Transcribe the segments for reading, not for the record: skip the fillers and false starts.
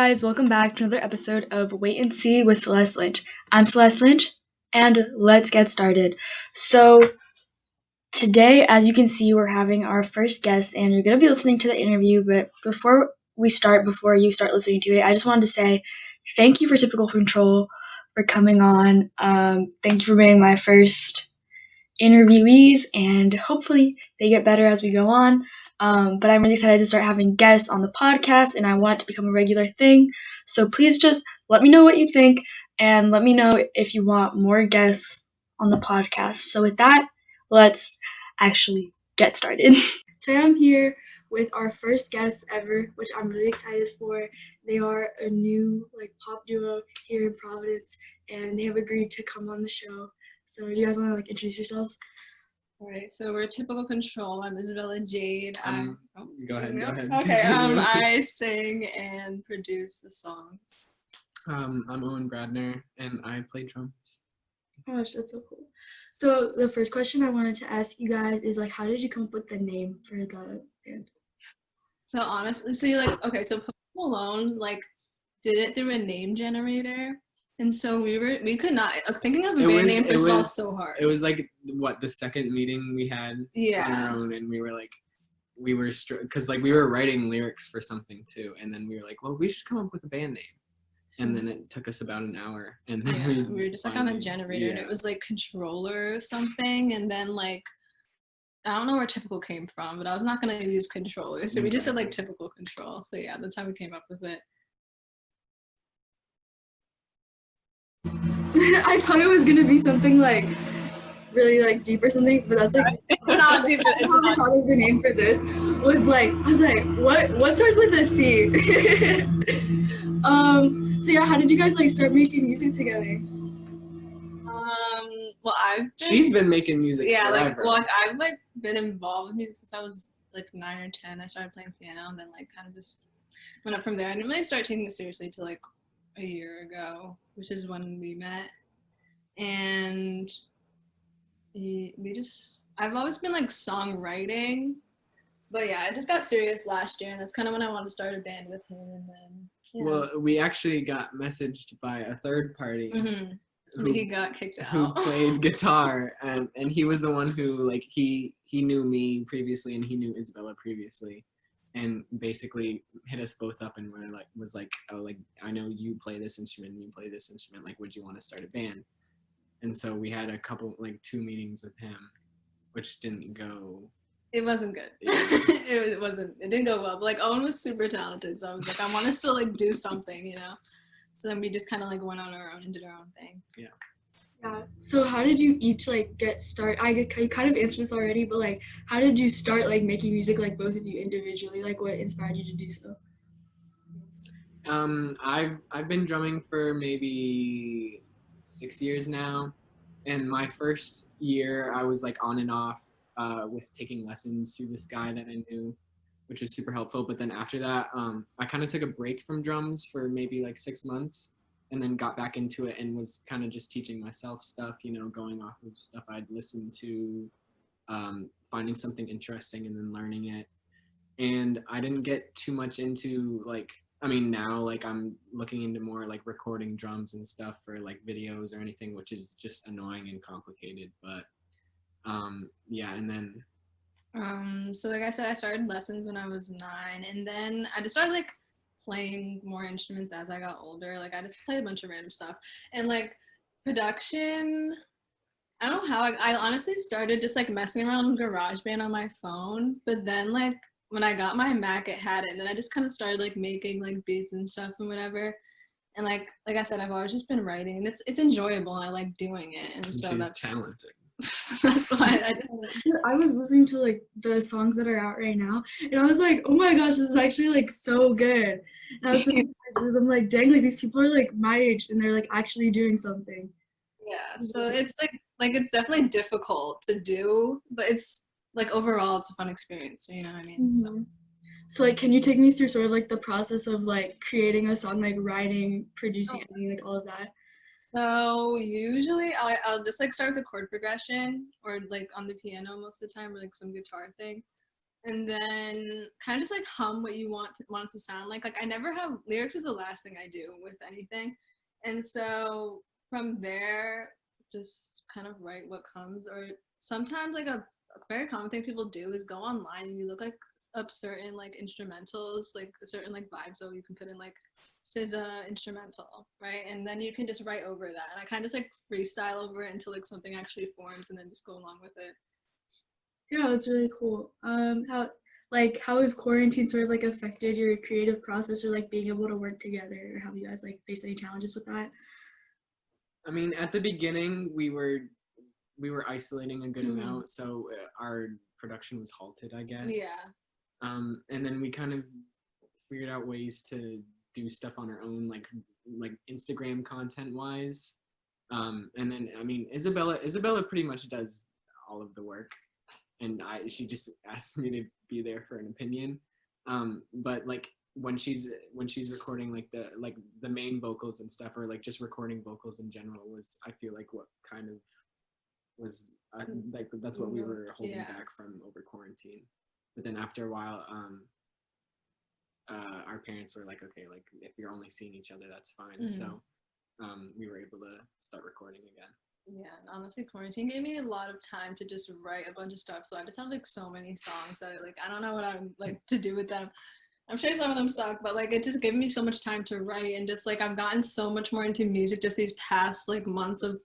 guys, welcome back to another episode of Wait and See with Celeste Lynch. I'm Celeste Lynch, and let's get started. So, today, as you can see, we're having our first guest, and you're going to be listening to the interview, but before you start listening to it, I just wanted to say thank you for Typical Control for coming on. Thank you for being my first interviewees, and hopefully they get better as we go on. But I'm really excited to start having guests on the podcast, and I want it to become a regular thing. So please just let me know what you think, and let me know if you want more guests on the podcast. So with that, let's actually get started. Today I'm here with our first guest ever, which I'm really excited for. They are a new pop duo here in Providence, and they have agreed to come on the show. So do you guys want to introduce yourselves? All right, so we're Typical Control. I'm Isabella Jade. Go ahead. Okay, I sing and produce the songs. I'm Owen Gradner, and I play drums. Oh gosh, that's so cool. So the first question I wanted to ask you guys is how did you come up with the name for the band? So honestly, so Post Malone did it through a name generator. And so we could not, thinking of a band name first of all so hard. It was the second meeting we had on our own, and we were because we were writing lyrics for something too, and then we were like, well, we should come up with a band name. And then it took us about an hour, and then we were just on a generator, and it was Controller or something, and then I don't know where Typical came from, but I was not going to use Controller, so we just said Typical Control. So yeah, that's how we came up with it. I thought it was gonna be something really deep or something, but that's it's not deep. It's not. I thought of the name for this was I was what starts with a C? So yeah, how did you guys start making music together? Well, she's been making music forever. I've been involved with music since I was 9 or 10. I started playing piano, and then kind of just went up from there. I didn't really start taking it seriously till a year ago, which is when we met. And I've always been songwriting, but yeah, I just got serious last year, and that's kind of when I wanted to start a band with him. And then well, we actually got messaged by a third party he got kicked out, who played guitar, and he was the one who he knew me previously, and he knew Isabella previously, and basically hit us both up and was oh, I know you play this instrument and you play this instrument, would you want to start a band? And so we had a couple 2 meetings with him, which didn't go. It wasn't good. Yeah. It didn't go well, but Owen was super talented, so I was I want to still do something, So then we just kind of went on our own and did our own thing. Yeah. So how did you each get started? You kind of answered this already, but how did you start making music both of you individually? What inspired you to do so? I've been drumming for maybe 6 years now, and my first year I was on and off with taking lessons through this guy that I knew, which was super helpful. But then after that, I kind of took a break from drums for maybe 6 months, and then got back into it and was kind of just teaching myself stuff, going off of stuff I'd listened to, finding something interesting and then learning it. And I didn't get too much into now I'm looking into more recording drums and stuff for videos or anything, which is just annoying and complicated. But yeah, and then so I said, I started lessons when I was 9, and then I just started playing more instruments as I got older. I just played a bunch of random stuff, and production, I don't know how I honestly started just messing around with GarageBand on my phone, but then when I got my Mac, it had it, and then I just kind of started making beats and stuff and whatever. And like I said, I've always just been writing, and it's enjoyable. I like doing it, and so she's that's talented. That's why I was listening to the songs that are out right now, and I was oh my gosh, this is actually so good. And I was I'm dang, these people are my age, and they're actually doing something. Yeah, so it's it's definitely difficult to do, but it's overall it's a fun experience. So you know what I mean. Mm-hmm. So can you take me through sort of the process of creating a song, writing, producing, editing, all of that? So usually I'll just start with a chord progression, or on the piano most of the time, or some guitar thing, and then kind of just like hum what you want it to sound like. Like I never have lyrics is the last thing I do with anything, and so from there, just kind of write what comes. Or sometimes like a very common thing people do is go online and you look like up certain like instrumentals, like a certain like vibe. So you can put in like SZA instrumental, right? And then you can just write over that. And I kind of just like freestyle over it until like something actually forms, and then just go along with it. Yeah, that's really cool. How has quarantine sort of like affected your creative process or like being able to work together? Or have you guys like faced any challenges with that? I mean, at the beginning, we were isolating a good Mhm. amount, so our production was halted, I guess. Yeah. And then we kind of figured out ways to do stuff on our own, like Instagram content wise. And then I mean, Isabella pretty much does all of the work, and she just asked me to be there for an opinion. But like when she's recording like the main vocals and stuff, or like just recording vocals in general, was, I feel like, what kind of was like that's what we were holding Yeah. back from over quarantine. But then after a while, our parents were like, okay, like if you're only seeing each other, that's fine. Mhm. So we were able to start recording again. Yeah, and honestly, quarantine gave me a lot of time to just write a bunch of stuff. So I just have like so many songs that like I don't know what I'm like to do with them. I'm sure some of them suck, but like it just gave me so much time to write, and just like I've gotten so much more into music just these past like months of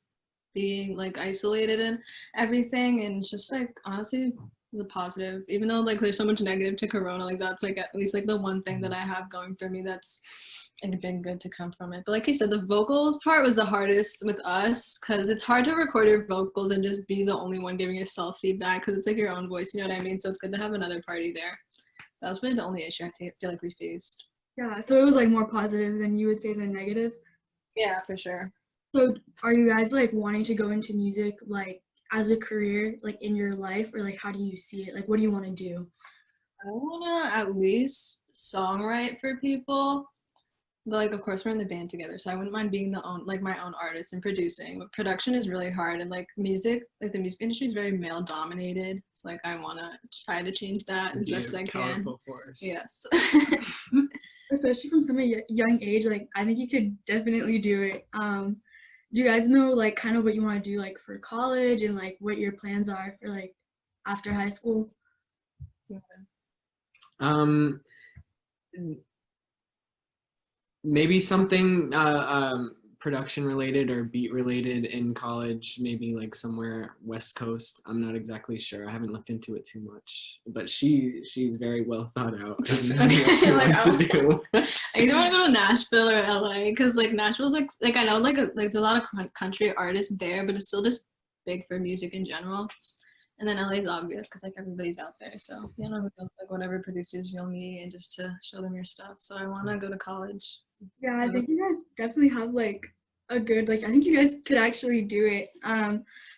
being like isolated and everything, and just like honestly it was a positive. Even though like there's so much negative to Corona, like that's like at least like the one thing that I have going for me that's like been good to come from it. But like you said, the vocals part was the hardest with us because it's hard to record your vocals and just be the only one giving yourself feedback because it's like your own voice, you know what I mean? So it's good to have another party there. That was really the only issue I feel like we faced. Yeah, so it was like more positive than you would say than negative. Yeah, for sure. So are you guys like wanting to go into music like as a career, like in your life, or like how do you see it? Like what do you want to do? I want to at least songwrite for people. But like, of course, we're in the band together, so I wouldn't mind being my own artist and producing. But production is really hard, and like music, like the music industry is very male dominated. So like, I want to try to change that as Be best as a I can. powerful force. Yes. Especially from such a young age, like I think you could definitely do it. Do you guys know like kind of what you want to do like for college and like what your plans are for like after high school? Um, maybe something production related or beat related in college, maybe like somewhere West Coast. I'm not exactly sure. I haven't looked into it too much, but she's very well thought out in what she wants to do. I either want to go to Nashville or LA because like Nashville's like I know like there's a lot of country artists there, but it's still just big for music in general. And then LA is obvious because like everybody's out there. So you know, like whatever producers you'll meet and just to show them your stuff. So I want to go to college. Yeah, I think you guys definitely have like a good like I think you guys could actually do it.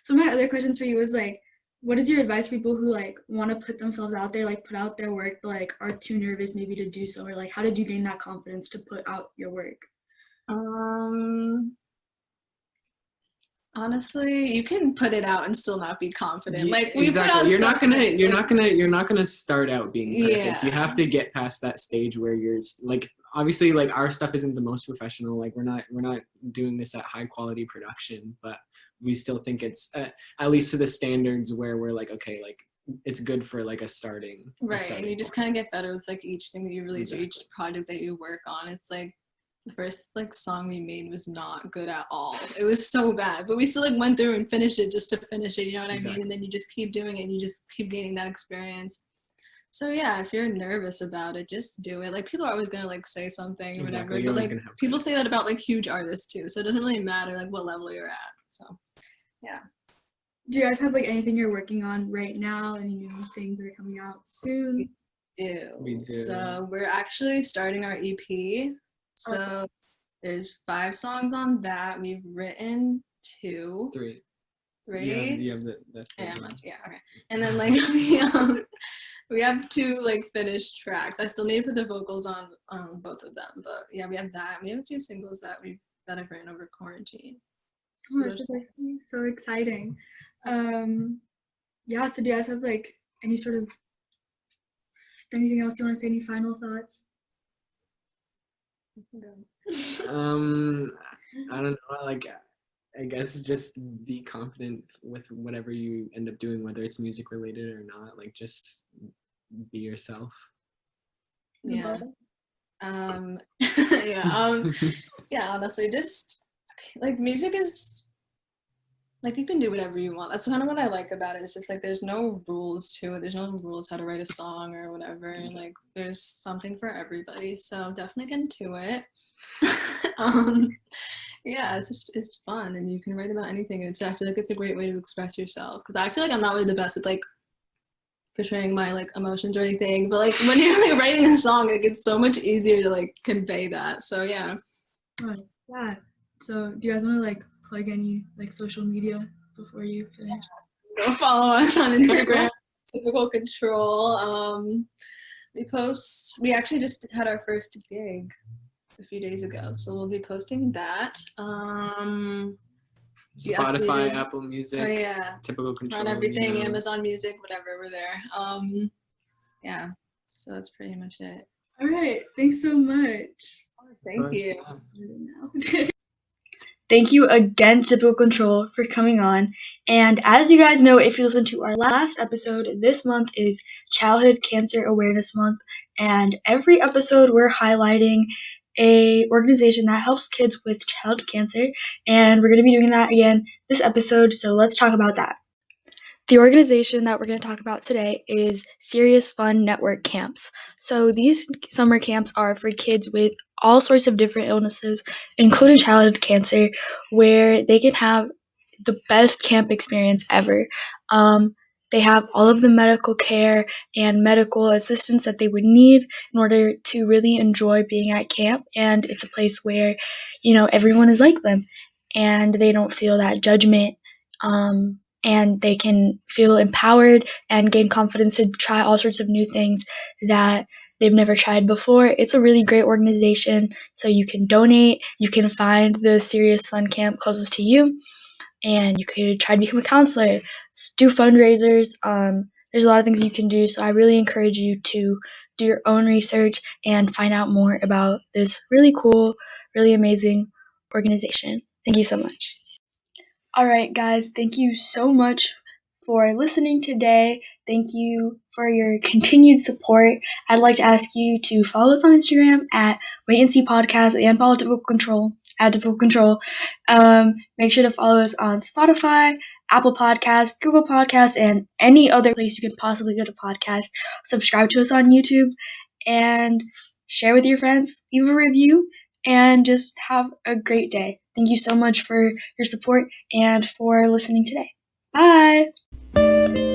So my other questions for you was like, what is your advice for people who like want to put themselves out there, like put out their work, but like are too nervous maybe to do so, or like how did you gain that confidence to put out your work? Honestly, you can put it out and still not be confident. Like we exactly. put out you're not like, gonna start out being perfect. Yeah. You have to get past that stage where you're like, obviously, like our stuff isn't the most professional. Like we're not doing this at high quality production, but we still think it's at least to the standards where we're like, okay, like it's good for like a starting right. And you just kind of get better with like each thing that you release or each Exactly. project that you work on. It's like the first like song we made was not good at all. It was so bad, but we still like went through and finished it just to finish it. You know what I mean? And then you just keep doing it and you just keep gaining that experience. So yeah, if you're nervous about it, just do it. Like people are always gonna like say something or whatever, You're but always like gonna have people say that critics. about like huge artists too. So it doesn't really matter like what level you're at. So yeah. Do you guys have like anything you're working on right now? Any new things that are coming out soon? We do. So we're actually starting our EP. So there's 5 songs on that. We've written 2. 3. 3? You have the Yeah, one. yeah, okay. And then like we have 2 like finished tracks. I still need to put the vocals on both of them, but yeah, we have that. We have a few singles that I've written over quarantine. Oh, that's definitely so exciting. Yeah, so do you guys have like any sort of Anything else you want to say? Any final thoughts? I don't know. Like, I guess just be confident with whatever you end up doing, whether it's music related or not. Like, just be yourself. Yeah. Yeah, honestly, just like music is like you can do whatever you want. That's kind of what I like about it. It's just like there's no rules to it. There's no rules how to write a song or whatever. And like there's something for everybody. So definitely get into it. Yeah, it's fun and you can write about anything. And I feel like it's a great way to express yourself because I feel like I'm not really the best at like portraying my like emotions or anything, but like when you're like writing a song, like it's so much easier to like convey that. So yeah. Yeah. So do you guys want to like plug any like social media before you finish? Go follow us on Instagram. Typical Control. We actually just had our first gig a few days ago, so we'll be posting that. Spotify, Apple Music, oh yeah, Typical Control, on everything, you know. Amazon Music, whatever, we're there. Yeah, so that's pretty much it. All right. Thanks so much. Thank you. Thank you again, Typical Control, for coming on. And as you guys know, if you listen to our last episode, this month is Childhood Cancer Awareness Month. And every episode, we're highlighting a organization that helps kids with child cancer. And we're going to be doing that again this episode. So let's talk about that. The organization that we're going to talk about today is Serious Fun Network Camps. So these summer camps are for kids with all sorts of different illnesses, including childhood cancer, where they can have the best camp experience ever. They have all of the medical care and medical assistance that they would need in order to really enjoy being at camp. And it's a place where, everyone is like them and they don't feel that judgment. And they can feel empowered and gain confidence to try all sorts of new things that they've never tried before. It's a really great organization, so you can donate, you can find the Serious Fun Camp closest to you, and you could try to become a counselor, do fundraisers. There's a lot of things you can do, so I really encourage you to do your own research and find out more about this really cool, really amazing organization. Thank you so much. All right, guys, thank you so much for listening today. Thank you for your continued support. I'd like to ask you to follow us on Instagram at Wait and See Podcast and follow Typical Control at Typical Control. Make sure to follow us on Spotify, Apple Podcasts, Google Podcasts, and any other place you can possibly get a podcast. Subscribe to us on YouTube and share with your friends. Leave a review and just have a great day. Thank you so much for your support and for listening today. Bye!